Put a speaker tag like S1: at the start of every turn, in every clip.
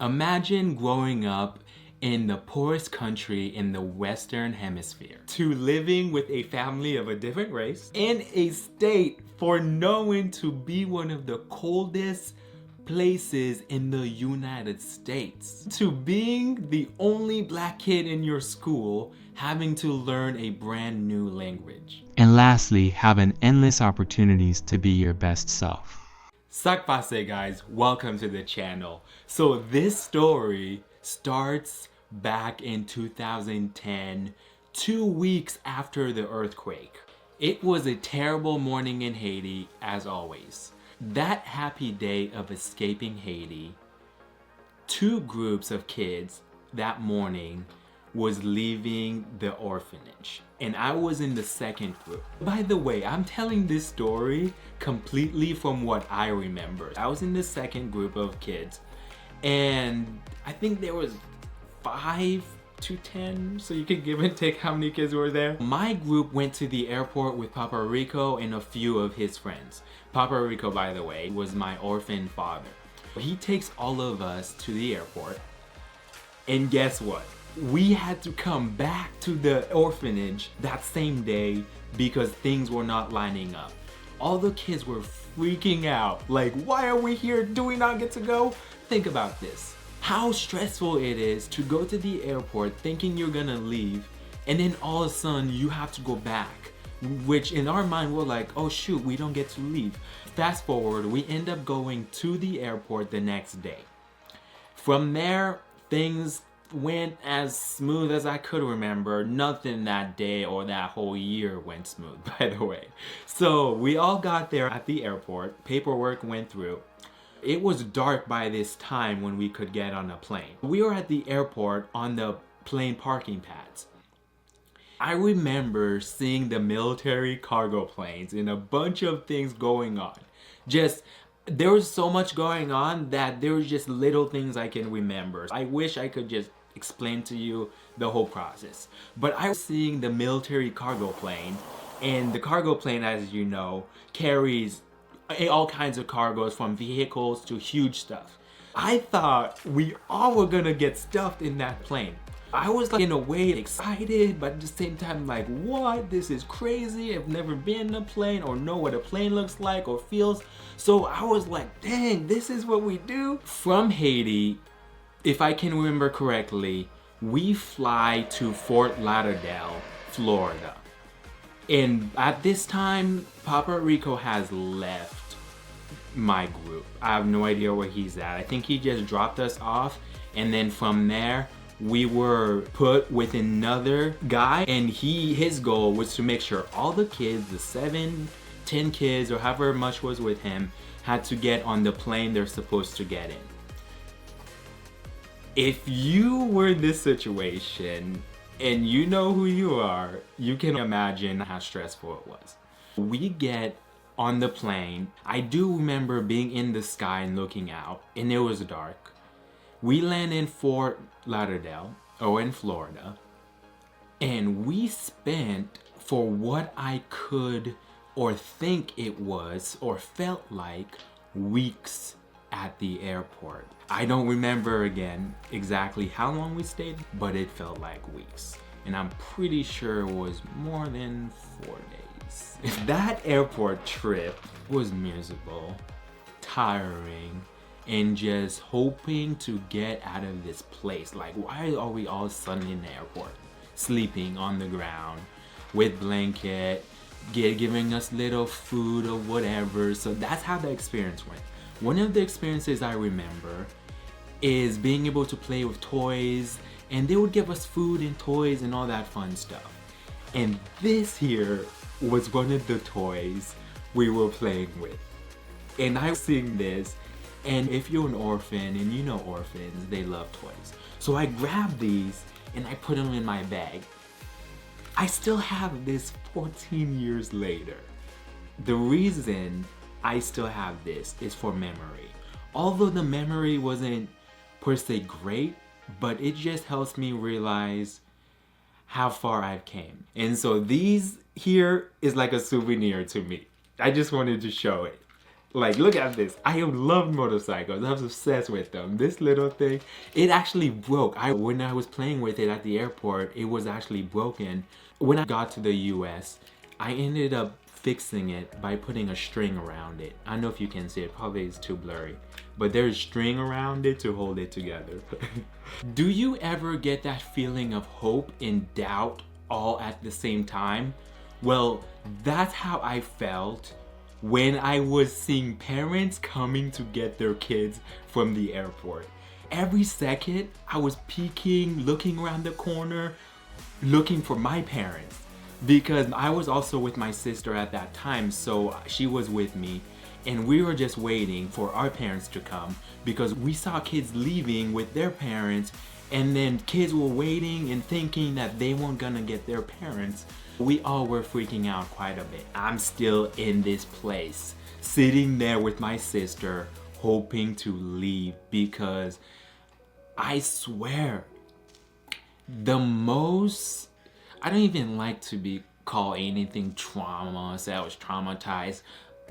S1: Imagine growing up in the poorest country in the Western Hemisphere to living with a family of a different race in a state for knowing to be one of the coldest places in the United States, to being the only black kid in your school having to learn a brand new language.
S2: And lastly, having endless opportunities to be your best self.
S1: Sak passe, guys, welcome to the channel. So this story starts back in 2010, 2 weeks after the earthquake. It was a terrible morning in Haiti, as always. That happy day of escaping Haiti, two groups of kids that morning was leaving the orphanage, and I was in the second group. By the way, I'm telling this story completely from what I remember. I was in the second group of kids, and I think there was 5 to 10, so you could give and take how many kids were there. My group went to the airport with Papa Rico and a few of his friends. Papa Rico, by the way, was my orphan father. He takes all of us to the airport, and guess what? We had to come back to the orphanage that same day because things were not lining up. All the kids were freaking out, like, why are we here? Do we not get to go? Think about this. How stressful it is to go to the airport thinking you're gonna leave, and then all of a sudden you have to go back, which in our mind we're like, oh shoot, we don't get to leave. Fast forward, we end up going to the airport the next day. From there, things went as smooth as I could remember. Nothing that day or that whole year went smooth, by the way. So we all got there at the airport. Paperwork went through. It was dark by this time when we could get on a plane. We were at the airport on the plane parking pads. I remember seeing the military cargo planes and a bunch of things going on. There was so much going on that there was just little things I can remember. I wish I could just explain to you the whole process. But I was seeing the military cargo plane, and the cargo plane, as you know, carries all kinds of cargos from vehicles to huge stuff. I thought we all were gonna get stuffed in that plane. I was like in a way excited, but at the same time like, what? This is crazy. I've never been in a plane or know what a plane looks like or feels. So I was like, dang, this is what we do? From Haiti, if I can remember correctly, we fly to Fort Lauderdale, Florida. And at this time, Papa Rico has left my group. I have no idea where he's at. I think he just dropped us off, and then from there, we were put with another guy, and his goal was to make sure all the kids, the 7, 10 kids, or however much was with him, had to get on the plane they're supposed to get in. If you were in this situation and you know who you are, you can imagine how stressful it was. We get on the plane. I do remember being in the sky and looking out, and it was dark. We land in Fort Lauderdale, or in Florida, and we spent, for what I could or think it was or felt like, weeks at the airport. I don't remember again exactly how long we stayed, but it felt like weeks. And I'm pretty sure it was more than 4 days. That airport trip was miserable, tiring, and just hoping to get out of this place. Like, why are we all suddenly in the airport, sleeping on the ground with blanket, giving us little food or whatever? So that's how the experience went. One of the experiences I remember is being able to play with toys, and they would give us food and toys and all that fun stuff. And this here was one of the toys we were playing with. And I was seeing this, and if you're an orphan, and you know orphans, they love toys. So I grabbed these and I put them in my bag. I still have this 14 years later. The reason I still have this is for memory. Although the memory wasn't per se great, but it just helps me realize how far I've came. And so these here is like a souvenir to me. I just wanted to show it. Like, look at this. I love motorcycles. I was obsessed with them. This little thing, it actually broke. When I was playing with it at the airport, it was actually broken. When I got to the US, I ended up fixing it by putting a string around it. I don't know if you can see it, probably it's too blurry, but there's string around it to hold it together. Do you ever get that feeling of hope and doubt all at the same time? Well, that's how I felt when I was seeing parents coming to get their kids from the airport. Every second, I was peeking, looking around the corner, looking for my parents. Because I was also with my sister at that time, so she was with me. And we were just waiting for our parents to come because we saw kids leaving with their parents, and then kids were waiting and thinking that they weren't gonna get their parents. We all were freaking out quite a bit. I'm still in this place, sitting there with my sister, hoping to leave because I swear, I don't even like to be called anything trauma, say I was traumatized,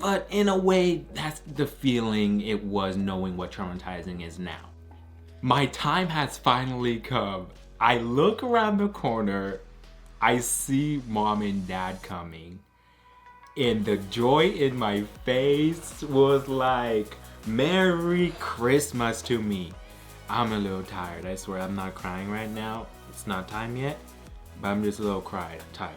S1: but in a way, that's the feeling it was knowing what traumatizing is now. My time has finally come. I look around the corner, I see mom and dad coming, and the joy in my face was like, Merry Christmas to me. I'm a little tired, I swear. I'm not crying right now. It's not time yet, but I'm just a little tired.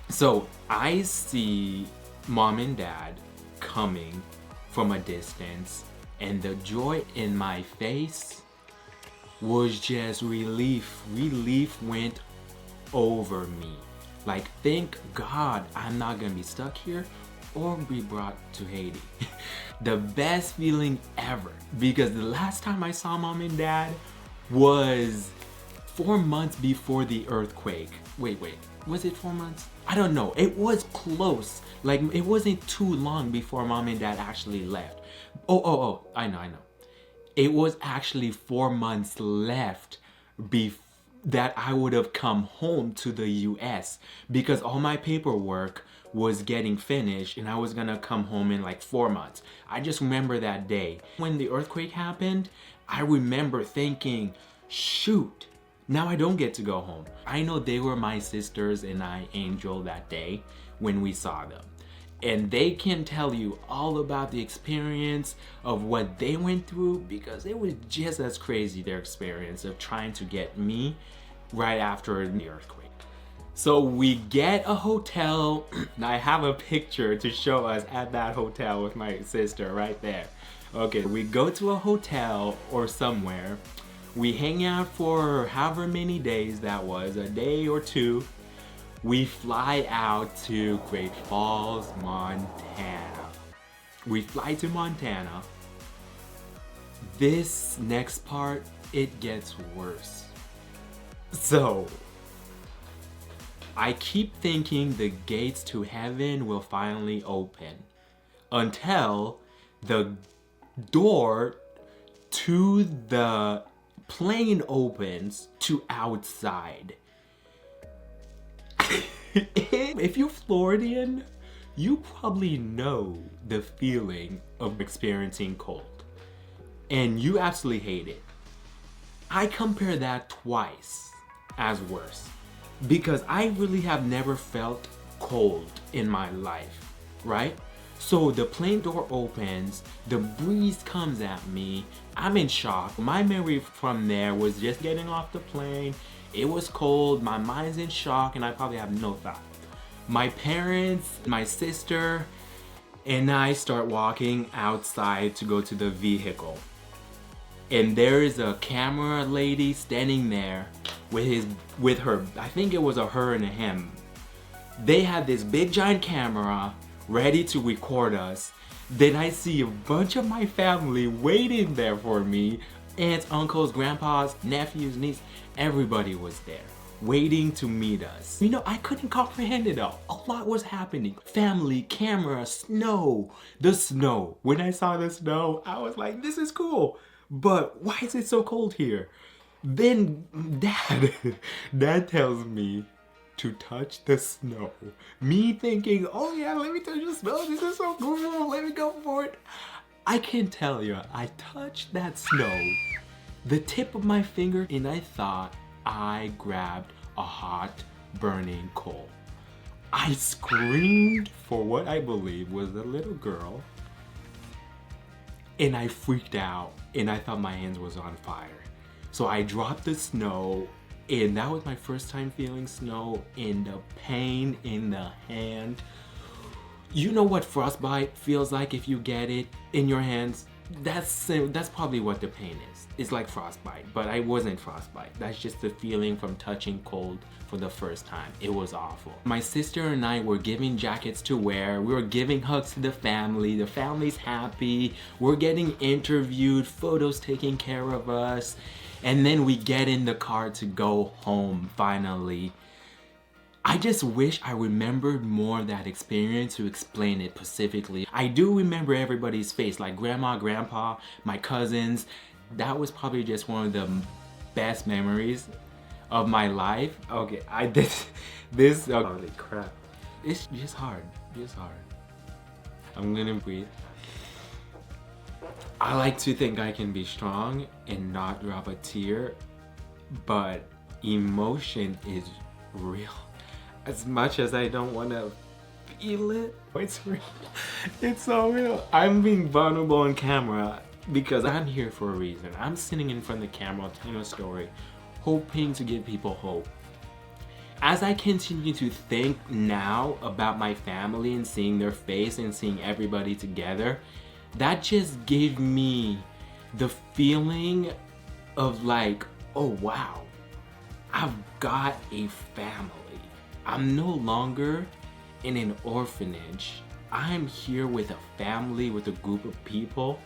S1: So I see mom and dad coming from a distance, and the joy in my face was just relief. Relief went over me. Like, thank God I'm not gonna be stuck here or be brought to Haiti. The best feeling ever, because the last time I saw mom and dad was 4 months before the earthquake. Wait, was it 4 months? I don't know. It was close. Like, it wasn't too long before mom and dad actually left. Oh, I know. It was actually 4 months left that I would have come home to the US because all my paperwork was getting finished and I was gonna come home in like 4 months. I just remember that day. When the earthquake happened, I remember thinking, shoot, now I don't get to go home. I know they were my sisters and I, Angel, that day when we saw them. And they can tell you all about the experience of what they went through because it was just as crazy, their experience of trying to get me right after the earthquake. So we get a hotel. I have a picture to show us at that hotel with my sister right there. Okay, we go to a hotel or somewhere. We hang out for however many days that was, a day or two. We fly out to Great Falls, Montana. We fly to Montana. This next part, it gets worse. So, I keep thinking the gates to heaven will finally open until the door to the plane opens to outside. If you're Floridian, you probably know the feeling of experiencing cold, and you absolutely hate it. I compare that twice as worse because I really have never felt cold in my life, right? So the plane door opens, the breeze comes at me, I'm in shock. My memory from there was just getting off the plane. It was cold, my mind's in shock, and I probably have no thought. My parents, my sister, and I start walking outside to go to the vehicle. And there is a camera lady standing there with her, I think it was a her and a him. They had this big giant camera ready to record us. Then I see a bunch of my family waiting there for me. Aunts, uncles, grandpas, nephews, nieces, everybody was there waiting to meet us. You know, I couldn't comprehend it all. A lot was happening. Family, camera, snow. The snow. When I saw the snow, I was like, this is cool. But why is it so cold here? Then Dad tells me, to touch the snow. Me thinking, oh yeah, let me touch the snow. This is so cool. Let me go for it. I can tell you, I touched that snow, the tip of my finger, and I thought I grabbed a hot, burning coal. I screamed for what I believe was a little girl, and I freaked out, and I thought my hands was on fire. So I dropped the snow, and that was my first time feeling snow, and the pain in the hand. You know what frostbite feels like if you get it in your hands? That's probably what the pain is. It's like frostbite, but I wasn't frostbite. That's just the feeling from touching cold for the first time. It was awful. My sister and I were giving jackets to wear. We were giving hugs to the family. The family's happy. We're getting interviewed, photos taken care of us. And then we get in the car to go home finally. I just wish I remembered more of that experience to explain it specifically. I do remember everybody's face, like grandma, grandpa, my cousins. That was probably just one of the best memories of my life. Okay, I did this. Oh, holy crap. It's just hard, I'm gonna breathe. I like to think I can be strong and not drop a tear, but emotion is real. As much as I don't want to feel it, it's real. It's so real. I'm being vulnerable on camera because I'm here for a reason. I'm sitting in front of the camera telling a story, hoping to give people hope. As I continue to think now about my family and seeing their face and seeing everybody together, that just gave me the feeling of like, oh wow, I've got a family. I'm no longer in an orphanage. I'm here with a family, with a group of people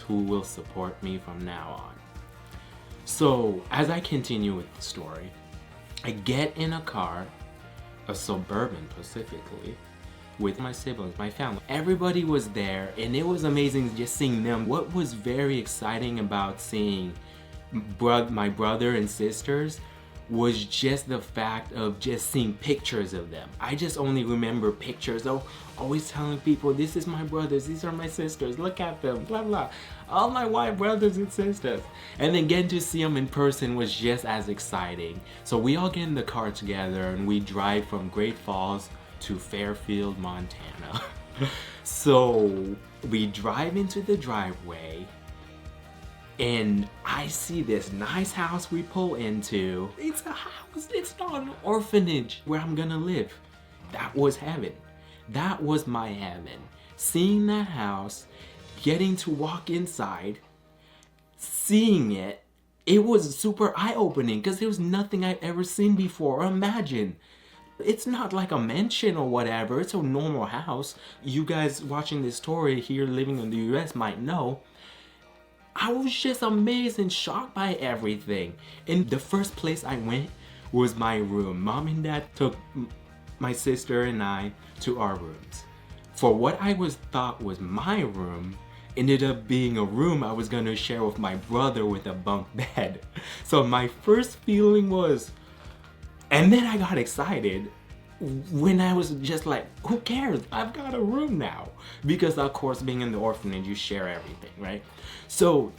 S1: who will support me from now on. So as I continue with the story, I get in a car, a Suburban specifically, with my siblings, my family. Everybody was there and it was amazing just seeing them. What was very exciting about seeing my brother and sisters was just the fact of just seeing pictures of them. I just only remember pictures of always telling people, this is my brothers, these are my sisters, look at them, blah blah. All my white brothers and sisters. And then getting to see them in person was just as exciting. So we all get in the car together and we drive from Great Falls to Fairfield, Montana. So we drive into the driveway and I see this nice house we pull into. It's a house, it's not an orphanage where I'm gonna live. That was heaven. That was my heaven. Seeing that house, getting to walk inside, seeing it, it was super eye-opening because there was nothing I've ever seen before or imagined. It's not like a mansion or whatever, it's a normal house. You guys watching this story here living in the US might know. I was just amazed and shocked by everything. And the first place I went was my room. Mom and Dad took my sister and I to our rooms. For what I thought was my room, ended up being a room I was gonna share with my brother with a bunk bed. So my first feeling was, and then I got excited when I was just like, who cares? I've got a room now. Because of course, being in the orphanage, you share everything, right? So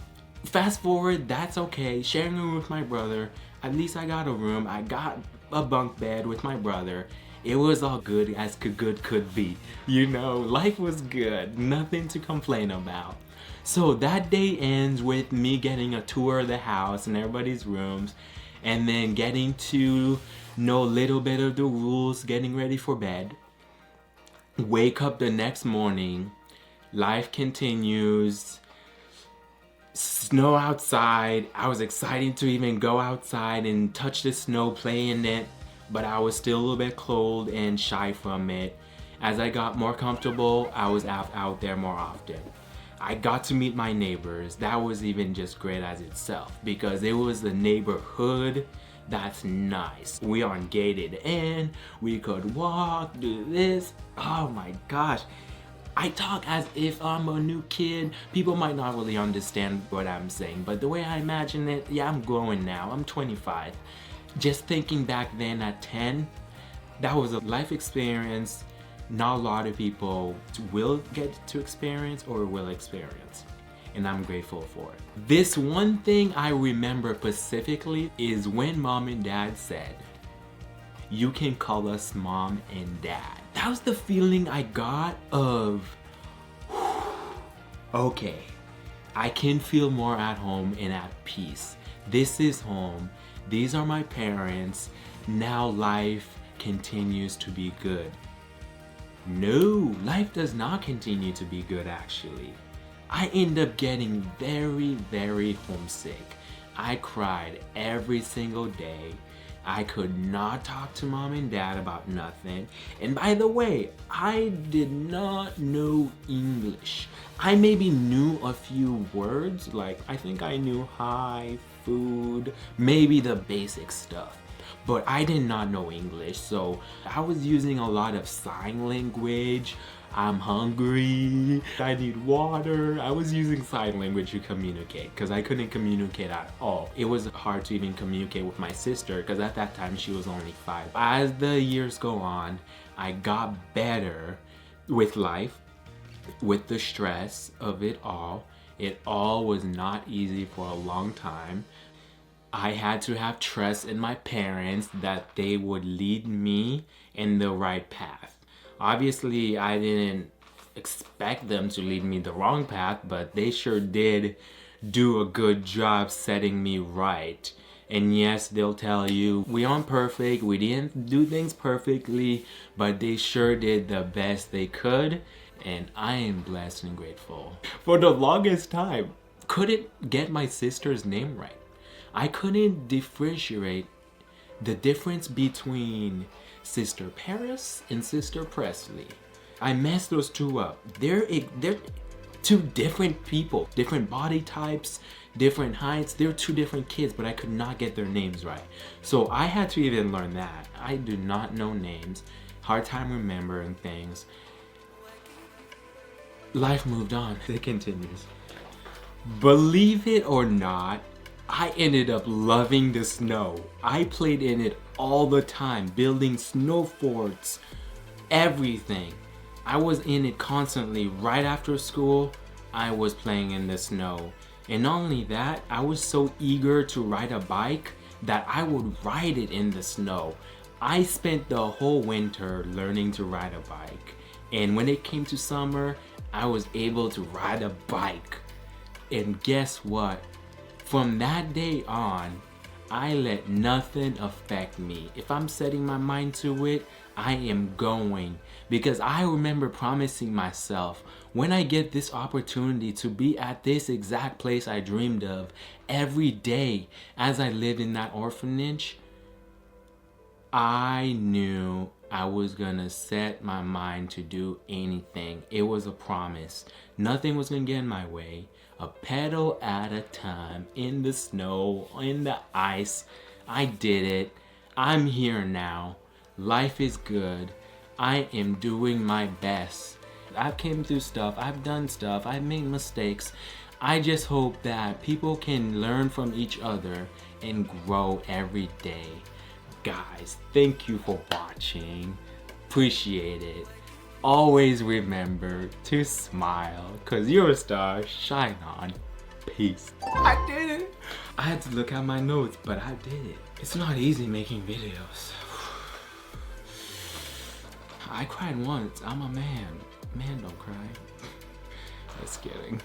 S1: fast forward, that's okay. Sharing a room with my brother, at least I got a room. I got a bunk bed with my brother. It was all good as good could be. You know, life was good. Nothing to complain about. So that day ends with me getting a tour of the house and everybody's rooms, and then getting to know a little bit of the rules, getting ready for bed. Wake up the next morning, life continues, snow outside. I was excited to even go outside and touch the snow, play in it, but I was still a little bit cold and shy from it. As I got more comfortable, I was out there more often. I got to meet my neighbors. That was even just great as itself because it was the neighborhood. That's nice. We aren't gated in, we could walk, do this. Oh my gosh. I talk as if I'm a new kid. People might not really understand what I'm saying, but the way I imagine it, yeah, I'm growing now. I'm 25. Just thinking back then at 10, That was a life experience not a lot of people will get to experience or will experience. And I'm grateful for it. This one thing I remember specifically is when mom and dad said, "You can call us mom and dad." That was the feeling I got of, okay, I can feel more at home and at peace. This is home. These are my parents. Now life continues to be good. No, life does not continue to be good actually. I end up getting very, very homesick. I cried every single day. I could not talk to mom and dad about nothing. And by the way, I did not know English. I maybe knew a few words, like I think I knew hi, food, maybe the basic stuff. But I did not know English, so I was using a lot of sign language. I'm hungry, I need water. I was using sign language to communicate because I couldn't communicate at all. It was hard to even communicate with my sister because at that time she was only 5. As the years go on, I got better with life, with the stress of it all. It all was not easy for a long time. I had to have trust in my parents that they would lead me in the right path. Obviously, I didn't expect them to lead me the wrong path, but they sure did do a good job setting me right. And yes, they'll tell you, we aren't perfect, we didn't do things perfectly, but they sure did the best they could, and I am blessed and grateful. For the longest time, couldn't get my sister's name right. I couldn't differentiate the difference between Sister Paris and Sister Presley. I messed those two up. They're two different people, different body types, different heights. They're two different kids, but I could not get their names right. So I had to even learn that. I do not know names, hard time remembering things. Life moved on. It continues. Believe it or not, I ended up loving the snow. I played in it all the time, building snow forts, everything. I was in it constantly. Right after school, I was playing in the snow. And not only that, I was so eager to ride a bike that I would ride it in the snow. I spent the whole winter learning to ride a bike. And when it came to summer, I was able to ride a bike. And guess what? From that day on, I let nothing affect me. If I'm setting my mind to it, I am going. Because I remember promising myself, when I get this opportunity to be at this exact place I dreamed of every day as I lived in that orphanage, I knew I was gonna set my mind to do anything. It was a promise. Nothing was gonna get in my way. A pedal at a time, in the snow, in the ice. I did it. I'm here now. Life is good. I am doing my best. I've came through stuff. I've done stuff. I've made mistakes. I just hope that people can learn from each other and grow every day. Guys, thank you for watching. Appreciate it. Always remember to smile, cause you're a star. Shine on. Peace. I did it. I had to look at my notes, but I did it. It's not easy making videos. I cried once. I'm a man. Man don't cry. Just kidding.